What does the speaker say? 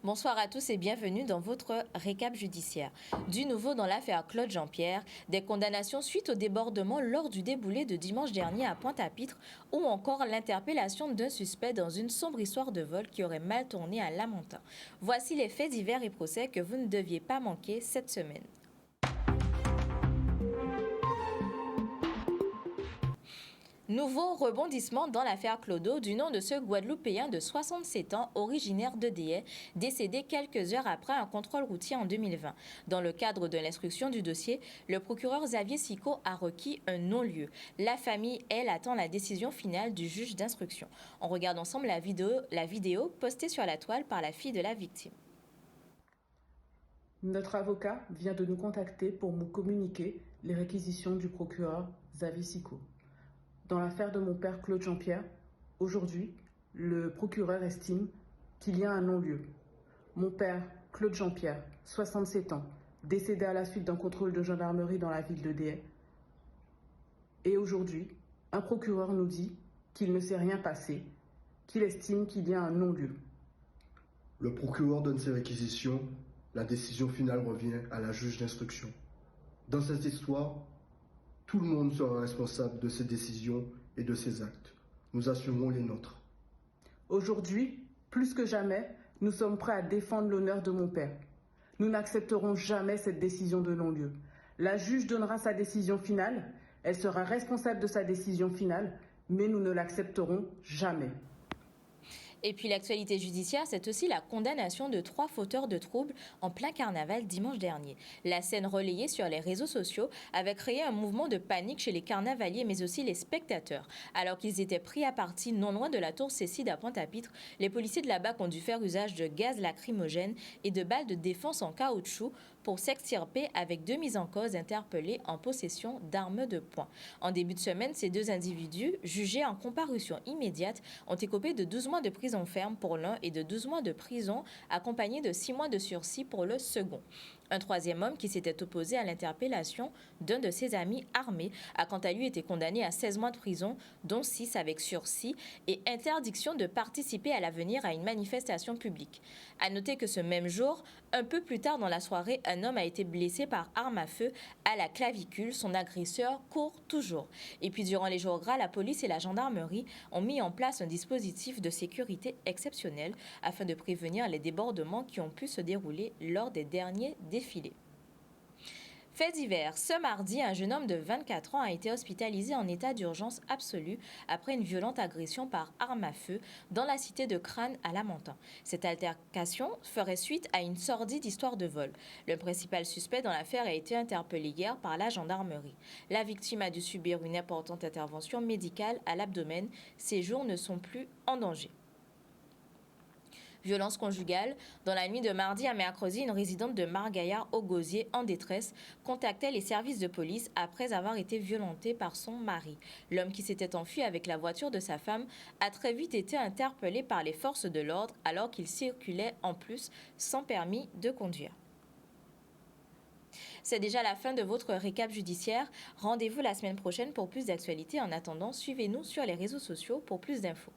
Bonsoir à tous et bienvenue dans votre récap judiciaire. Du nouveau dans l'affaire Claude Jean-Pierre, des condamnations suite au débordement lors du déboulé de dimanche dernier à Pointe-à-Pitre ou encore l'interpellation d'un suspect dans une sombre histoire de vol qui aurait mal tourné à Lamentin. Voici les faits divers et procès que vous ne deviez pas manquer cette semaine. Nouveau rebondissement dans l'affaire Clodo du nom de ce Guadeloupéen de 67 ans originaire de Déhay, décédé quelques heures après un contrôle routier en 2020. Dans le cadre de l'instruction du dossier, le procureur Xavier Sicot a requis un non-lieu. La famille, elle, attend la décision finale du juge d'instruction. On regarde ensemble la vidéo postée sur la toile par la fille de la victime. Notre avocat vient de nous contacter pour nous communiquer les réquisitions du procureur Xavier Sicot. Dans l'affaire de mon père Claude Jean-Pierre, aujourd'hui, le procureur estime qu'il y a un non-lieu. Mon père Claude Jean-Pierre, 67 ans, décédé à la suite d'un contrôle de gendarmerie dans la ville de Déhay. Et aujourd'hui, un procureur nous dit qu'il ne s'est rien passé, qu'il estime qu'il y a un non-lieu. Le procureur donne ses réquisitions, la décision finale revient à la juge d'instruction. Dans cette histoire, tout le monde sera responsable de ses décisions et de ses actes. Nous assurons les nôtres. Aujourd'hui, plus que jamais, nous sommes prêts à défendre l'honneur de mon père. Nous n'accepterons jamais cette décision de non-lieu. La juge donnera sa décision finale, elle sera responsable de sa décision finale, mais nous ne l'accepterons jamais. Et puis l'actualité judiciaire, c'est aussi la condamnation de 3 fauteurs de troubles en plein carnaval dimanche dernier. La scène relayée sur les réseaux sociaux avait créé un mouvement de panique chez les carnavaliers mais aussi les spectateurs. Alors qu'ils étaient pris à partie non loin de la tour Cécile à Pointe-à-Pitre, les policiers de la BAC ont dû faire usage de gaz lacrymogène et de balles de défense en caoutchouc pour s'extirper avec 2 mises en cause interpellées en possession d'armes de poing. En début de semaine, ces 2 individus, jugés en comparution immédiate, ont écopé de 12 mois de prison ferme pour l'un et de 12 mois de prison accompagnés de 6 mois de sursis pour le second. Un troisième homme qui s'était opposé à l'interpellation d'un de ses amis armés a quant à lui été condamné à 16 mois de prison, dont 6 avec sursis et interdiction de participer à l'avenir à une manifestation publique. À noter que ce même jour, un peu plus tard dans la soirée, un homme a été blessé par arme à feu à la clavicule. Son agresseur court toujours. Et puis durant les jours gras, la police et la gendarmerie ont mis en place un dispositif de sécurité exceptionnel afin de prévenir les débordements qui ont pu se dérouler lors des derniers défilés. Fait divers, ce mardi, un jeune homme de 24 ans a été hospitalisé en état d'urgence absolue après une violente agression par arme à feu dans la cité de Crâne à Lamentin. Cette altercation ferait suite à une sordide histoire de vol. Le principal suspect dans l'affaire a été interpellé hier par la gendarmerie. La victime a dû subir une importante intervention médicale à l'abdomen. Ses jours ne sont plus en danger. Violence conjugale. Dans la nuit de mardi à mercredi, une résidente de Margaillard au Gosier, en détresse, contactait les services de police après avoir été violentée par son mari. L'homme qui s'était enfui avec la voiture de sa femme a très vite été interpellé par les forces de l'ordre alors qu'il circulait en plus sans permis de conduire. C'est déjà la fin de votre récap judiciaire. Rendez-vous la semaine prochaine pour plus d'actualités. En attendant, suivez-nous sur les réseaux sociaux pour plus d'infos.